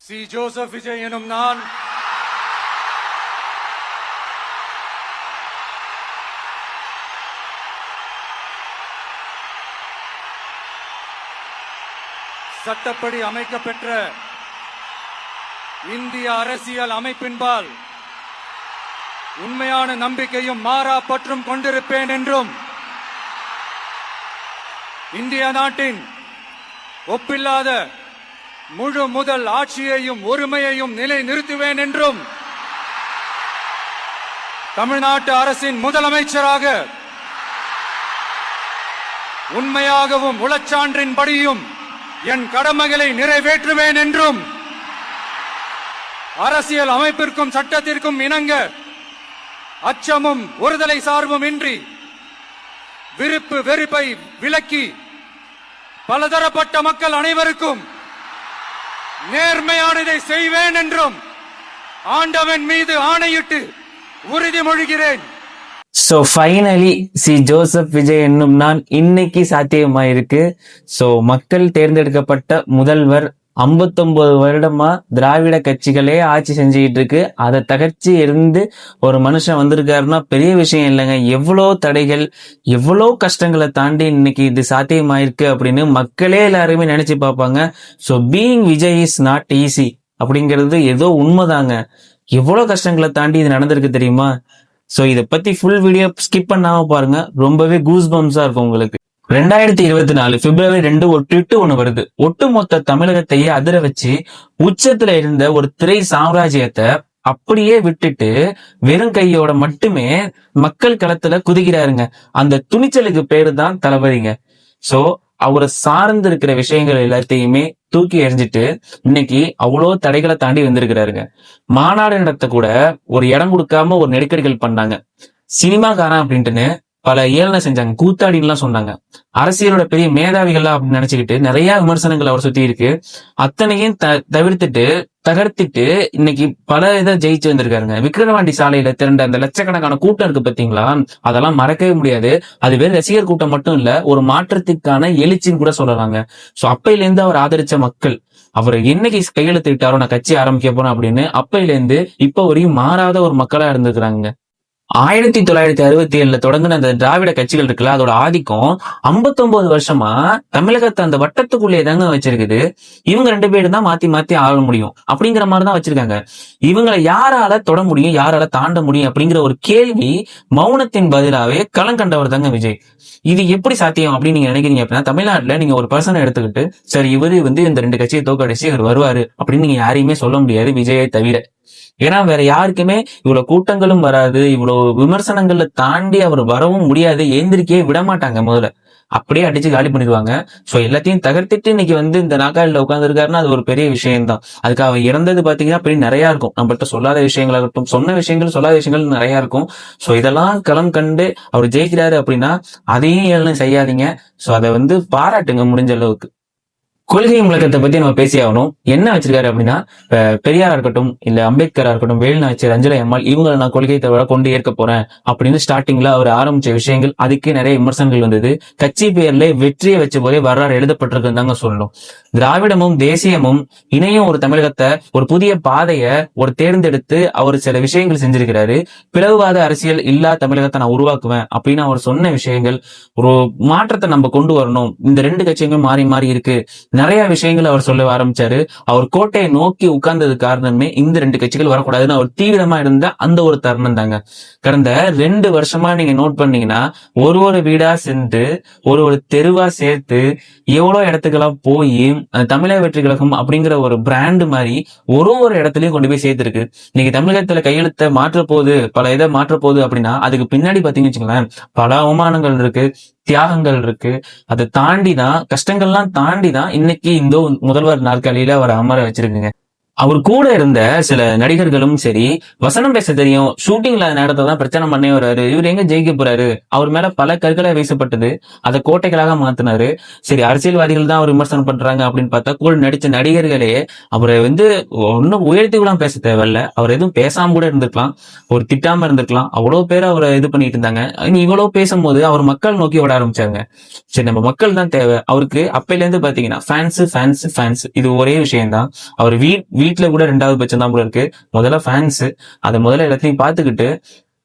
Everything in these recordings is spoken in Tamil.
சி. ஜோசப் விஜய் எனும் நான் சட்டப்படி அமைக்கப்பெற்ற இந்திய அரசியல் அமைப்பின்பால் உண்மையான நம்பிக்கையும் மாறா பற்றும் கொண்டிருப்பேன் என்றும் இந்திய நாட்டின் ஒப்பில்லாத முழு முதல் ஆட்சியையும் ஒருமையையும் நிலைநிறுத்துவேன் என்றும் தமிழ்நாட்டு அரசின் முதலமைச்சராக உண்மையாகவும் உளச்சான்றின்படியும் என் கடமைகளை நிறைவேற்றுவேன் என்றும் அரசியல் அமைப்பிற்கும் சட்டத்திற்கும் இணங்க அச்சமும் ஒருதலை சார்பும் இன்றி விருப்பு வெறுப்பை விலக்கி பலதரப்பட்ட மக்கள் அனைவருக்கும் நேர்மையானதை செய்வேன் என்றும் ஆண்டவன் மீது ஆணையிட்டு உறுதிமொழிகிறேன். So finally C. Joseph Vijay என்னும் நான் இன்னைக்கு சாத்தியமாயிருக்கு. சோ மக்கள் தேர்ந்தெடுக்கப்பட்ட முதல்வர் 59 வருடமா திராவிட கட்சிகளே ஆட்சி செஞ்சுக்கிட்டு இருக்கு. அதை தகர்ச்சி இருந்து ஒரு மனுஷன் வந்திருக்காருன்னா பெரிய விஷயம் இல்லைங்க. எவ்வளோ தடைகள், எவ்வளோ கஷ்டங்களை தாண்டி இன்னைக்கு இது சாத்தியமாயிருக்கு அப்படின்னு மக்களே எல்லாருமே நினைச்சு பார்ப்பாங்க. So being Vijay is not easy அப்படிங்கிறது ஏதோ உண்மைதாங்க. எவ்வளோ கஷ்டங்களை தாண்டி இது நடந்திருக்கு தெரியுமா? ஸோ இதை பத்தி ஃபுல் வீடியோ ஸ்கிப் பண்ணாம பாருங்க. ரொம்பவே கூஸ் பம்ஸா இருக்கும் உங்களுக்கு. 2024 பிப்ரவரி 2 ஒரு ட்வீட் ஒண்ணு வருது. ஒட்டுமொத்த தமிழகத்தையே அதிர வச்சு உச்சத்துல இருந்த ஒரு திரை சாம்ராஜ்யத்தை அப்படியே விட்டுட்டு வெறும் கையோட மட்டுமே மக்கள் களத்துல குதிக்கிறாருங்க. அந்த துணிச்சலுக்கு பேரு தான் தளபதிங்க. சோ அவரை சார்ந்து இருக்கிற விஷயங்கள் எல்லாத்தையுமே தூக்கி எறிஞ்சிட்டு இன்னைக்கு அவ்வளோ தடைகளை தாண்டி வந்திருக்கிறாருங்க. மாநாடு நடத்த கூட ஒரு இடம் கொடுக்காம ஒரு நெருக்கடிகள் பண்ணாங்க. சினிமாக்காரன் அப்படின்ட்டுன்னு பல ஏளனை செஞ்சாங்க, கூத்தாடின்னு எல்லாம் சொன்னாங்க. அரசியலோட பெரிய மேதாவிகளா அப்படின்னு நினைச்சுக்கிட்டு நிறைய விமர்சனங்கள் அவர் சுத்தி இருக்கு. அத்தனையும் தவிர்த்துட்டு தகர்த்திட்டு இன்னைக்கு பல இதை ஜெயிச்சு வந்திருக்காருங்க. விக்கிரவாண்டி சாலையில திரண்ட அந்த லட்சக்கணக்கான கூட்டம் இருக்கு பாத்தீங்களா, அதெல்லாம் மறக்கவே முடியாது. அது வெறும் ரசிகர் கூட்டம் மட்டும் இல்ல, ஒரு மாற்றத்திற்கான எழுச்சின்னு கூட சொல்லலாங்க. சோ அப்பையில இருந்து அவர் ஆதரிச்ச மக்கள் அவர் என்னைக்கு கையெழுத்து விட்டாரோ நான் கட்சி ஆரம்பிக்க போறேன் அப்படின்னு அப்பையில இருந்து இப்ப வரையும் மாறாத ஒரு மக்களா இருந்திருக்கிறாங்க. 1967 தொடங்கின அந்த திராவிட கட்சிகள் இருக்குல்ல, அதோட ஆதிக்கம் 59 வருஷமா தமிழகத்தை அந்த வட்டத்துக்குள்ளே தாங்க வச்சிருக்குது. இவங்க 2 பேரும் தான் மாத்தி மாத்தி ஆள முடியும் அப்படிங்கிற மாதிரிதான் வச்சிருக்காங்க. இவங்களை யாரால தொட முடியும், யாரால தாண்ட முடியும் அப்படிங்கிற ஒரு கேள்வி மௌனத்தின் பதிலாவே களம் கண்டவர் தாங்க விஜய். இது எப்படி சாத்தியம் அப்படின்னு நீங்க நினைக்கிறீங்க அப்படின்னா, தமிழ்நாட்டுல நீங்க ஒரு பர்சனை எடுத்துக்கிட்டு சரி இவரு இந்த 2 கட்சியை தோக்கடிச்சு இவர் வருவாரு அப்படின்னு நீங்க யாரையுமே சொல்ல முடியாது, விஜயை தவிர. ஏன்னா வேற யாருக்குமே இவ்வளவு கூட்டங்களும் வராது, இவ்வளவு விமர்சனங்களை தாண்டி அவர் வரவும் முடியாது, ஏந்திரிக்கவே விட மாட்டாங்க. முதல்ல அப்படியே அடிச்சு காலி பண்ணிடுவாங்க. சோ எல்லாத்தையும் தகர்த்திட்டு இன்னைக்கு இந்த நாக்காளில உட்கார்ந்துருக்காருன்னா அது ஒரு பெரிய விஷயம் தான். அதுக்கு அவர் இறந்தது பாத்தீங்கன்னா அப்படி நிறைய இருக்கும். நம்மள்ட்ட சொல்லாத விஷயங்களாகட்டும், சொன்ன விஷயங்கள் சொல்லாத விஷயங்கள் நிறைய இருக்கும். சோ இதெல்லாம் களம் கண்டு அவர் ஜெயிக்கிறாரு அப்படின்னா அதையும் ஏழனை செய்யாதீங்க. சோ அதை பாராட்டுங்க முடிஞ்ச அளவுக்கு. கொள்கை முழக்கத்தை பத்தி நம்ம பேசி ஆகணும். என்ன வச்சிருக்காரு அப்படின்னா, பெரியாரா இருக்கட்டும், இல்ல அம்பேத்கரா இருக்கட்டும், வேலுநாச்சியார், அஞ்சலி அம்மாள், இவங்களை நான் கொள்கை தவிர கொண்டு ஏற்க போறேன் அப்படின்னு ஸ்டார்டிங்ல அவர் ஆரம்பிச்ச விஷயங்கள், அதுக்கு நிறைய விமர்சனங்கள் வந்தது. கட்சி பெயர்ல வெற்றியை வச்ச போதே வரலாறு எழுதப்பட்டிருக்குன்னு தாங்க சொல்லணும். திராவிடமும் தேசியமும் இணையும் ஒரு தமிழகத்தை, ஒரு புதிய பாதைய ஒரு தேர்ந்தெடுத்து அவர் சில விஷயங்கள் செஞ்சிருக்கிறாரு. பிளவுவாத அரசியல் இல்லா தமிழகத்தை நான் உருவாக்குவேன் அப்படின்னு அவர் சொன்ன விஷயங்கள், ஒரு மாற்றத்தை நம்ம கொண்டு வரணும், இந்த 2 கட்சிகளும் மாறி மாறி இருக்கு, நிறைய விஷயங்கள் அவர் சொல்ல ஆரம்பிச்சாரு. அவர் கோட்டையை நோக்கி உட்கார்ந்தது காரணமே இந்த 2 கட்சிகள் வரக்கூடாதுன்னு அவர் தீவிரமா இருந்த அந்த ஒரு தருணம் தாங்க. கடந்த 2 வருஷமா நீங்க நோட் பண்ணீங்கன்னா ஒரு வீடா சென்று ஒரு தெருவா சேர்த்து எவ்வளவு இடத்துக்கெல்லாம் போய் தமிழக வெற்றி கழகம் அப்படிங்கிற ஒரு பிராண்ட் மாதிரி ஒரு இடத்துலயும் கொண்டு போய் சேர்த்திருக்கு. இன்னைக்கு தமிழகத்துல கையெழுத்த மாற்ற போகுது, பல இதை மாற்ற போகுது அப்படின்னா அதுக்கு பின்னாடி பாத்தீங்கன்னு வச்சுக்கோங்களேன், பல அவமானங்கள் இருக்கு, தியாகங்கள் இருக்கு. அதை தாண்டிதான், கஷ்டங்கள்லாம் தாண்டிதான் இன்னைக்கு இந்த முதல்வர் நாற்காலியில அவர் அமர வச்சிருக்குங்க. அவர் கூட இருந்த சில நடிகர்களும் சரி, வசனம் பேச தெரியும், ஷூட்டிங்ல நேரத்தை தான் பிரச்சனை பண்ணே வர்றாரு, இவர் எங்க ஜெயிக்க போறாரு, அவர் மேல பல கற்களை வீசப்பட்டது, அதை கோட்டைகளாக மாத்தினாரு. சரி அரசியல்வாதிகள் தான் அவர் விமர்சனம் பண்றாங்க அப்படின்னு பார்த்தா கூட நடிச்ச நடிகர்களே அவரை ஒன்னும் உயர்த்தி கூட பேச தேவையில்ல, அவர் எதுவும் பேசாம கூட இருந்திருக்கலாம், ஒரு திட்டாம இருந்திருக்கலாம். அவ்வளவு பேர் அவரை இது பண்ணிட்டு இருந்தாங்க. இவ்வளவு பேசும்போது அவர் மக்கள் நோக்கி ஓட ஆரம்பிச்சாங்க. சரி நம்ம மக்கள் தான் தேவை அவருக்கு. அப்பையில இருந்து பாத்தீங்கன்னா ஃபேன்ஸ் இது ஒரே விஷயம் தான். அவர் வீட்டுல கூட 2வது பட்சம் தான் போல இருக்கு. முதல்ல ஃபேன்ஸ் அதை முதல்ல எல்லாத்தையும் பார்த்துக்கிட்டு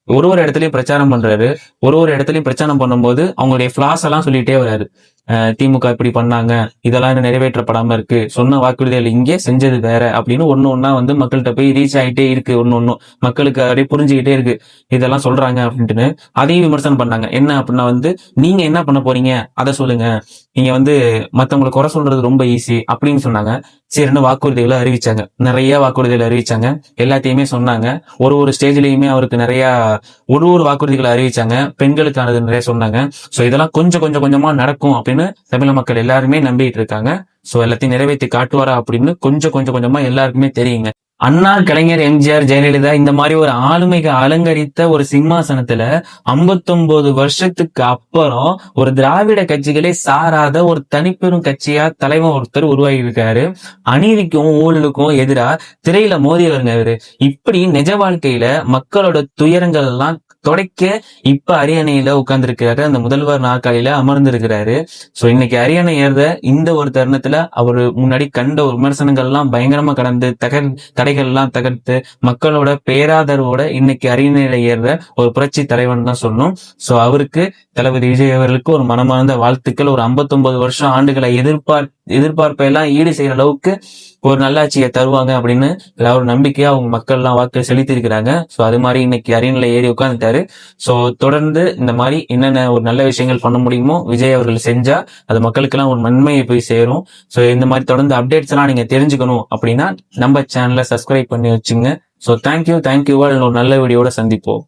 ஒரு இடத்துலயும் பிரச்சாரம் பண்றாரு. ஒரு இடத்துலயும் பிரச்சாரம் பண்ணும்போது அவங்களுடைய ஃபிளாஸ் எல்லாம் சொல்லிட்டே வராரு. திமுக இப்படி பண்ணாங்க, இதெல்லாம் இன்னும் நிறைவேற்றப்படாம இருக்கு, சொன்ன வாக்குறுதிகள் இங்கே செஞ்சது வேற அப்படின்னு ஒண்ணா வந்து மக்கள்கிட்ட போய் ரீச் ஆகிட்டே இருக்கு. ஒன்னும் மக்களுக்கு அப்படியே புரிஞ்சுக்கிட்டே இருக்கு இதெல்லாம் சொல்றாங்க அப்படின்ட்டு. அதையும் விமர்சனம் பண்ணாங்க. என்ன அப்படின்னா வந்து நீங்க என்ன பண்ண போறீங்க அதை சொல்லுங்க, நீங்க வந்து மத்தவங்களை குறை சொல்றது ரொம்ப ஈஸி அப்படின்னு சொன்னாங்க. சரின்னு வாக்குறுதிகளை அறிவிச்சாங்க, நிறைய வாக்குறுதிகளை அறிவிச்சாங்க, எல்லாத்தையுமே சொன்னாங்க. ஒரு ஸ்டேஜ்லயுமே அவருக்கு நிறைய ஒரு வாக்குறுதிகளை அறிவிச்சாங்க. பெண்களுக்கானது நிறைய சொன்னாங்க. சோ இதெல்லாம் கொஞ்சமா நடக்கும் அப்படின்னு தமிழக மக்கள் எல்லாருமே நம்பிட்டு இருக்காங்க. சோ எல்லாத்தையும் நிறைவேற்றி காட்டுவாரா அப்படின்னு கொஞ்சமா எல்லாருக்குமே தெரியுங்க. அண்ணா, கலைஞர், எம்ஜிஆர், ஜெயலலிதா இந்த மாதிரி ஒரு ஆளுமைக்கு அலங்கரித்த ஒரு சிம்மாசனத்துல 59 வருஷத்துக்கு அப்புறம் ஒரு திராவிட கட்சிகளே சாராத ஒரு தனிப்பெரும் கட்சியா தலைவன் ஒருத்தர் உருவாகி இருக்காரு. அநீதிக்கும் ஊழலுக்கும் எதிரா திரையில மோதியவருங்க அவரு. இப்படி நிஜ வாழ்க்கையில மக்களோட துயரங்கள் எல்லாம் தொடக்க இப்ப அரியணையில உட்கார்ந்து இருக்கிறாரு, அந்த முதல்வர் நாற்காலியில அமர்ந்து இருக்கிறாரு. சோ இன்னைக்கு அரியணை ஏறுற இந்த ஒரு தருணத்துல அவரு முன்னாடி கண்ட ஒரு விமர்சனங்கள் எல்லாம் பயங்கரமா கடந்து தடைகள் எல்லாம் தகர்த்து மக்களோட பேராதரவோட இன்னைக்கு அரியணையில ஏறுற ஒரு புரட்சி தலைவன் தான் சொல்லணும். சோ அவருக்கு தளபதி விஜய் அவர்களுக்கு ஒரு மனமார்ந்த வாழ்த்துக்கள். ஒரு 59 ஆண்டுகளை எதிர்பார்ப்பெல்லாம் ஈடு செய்யற அளவுக்கு ஒரு நல்லாட்சியை தருவாங்க அப்படின்னு ஒரு நம்பிக்கையா அவங்க மக்கள் எல்லாம் வாக்கு செலுத்தி இருக்கிறாங்க. சோ அது மாதிரி இன்னைக்கு அரியணையில ஏறி உட்கார்ந்துட்டாரு. சோ தொடர்ந்து இந்த மாதிரி என்னென்ன ஒரு நல்ல விஷயங்கள் பண்ண முடியுமோ விஜய் அவர்கள் செஞ்சா அது மக்களுக்கு எல்லாம் ஒரு நன்மையை போய் சேரும். சோ இந்த மாதிரி தொடர்ந்து அப்டேட்ஸ் எல்லாம் நீங்க தெரிஞ்சுக்கணும் அப்படின்னா நம்ம சேனலை சப்ஸ்கிரைப் பண்ணி வச்சுங்க. So thank you. ஒரு நல்ல வீடியோட சந்திப்போம்.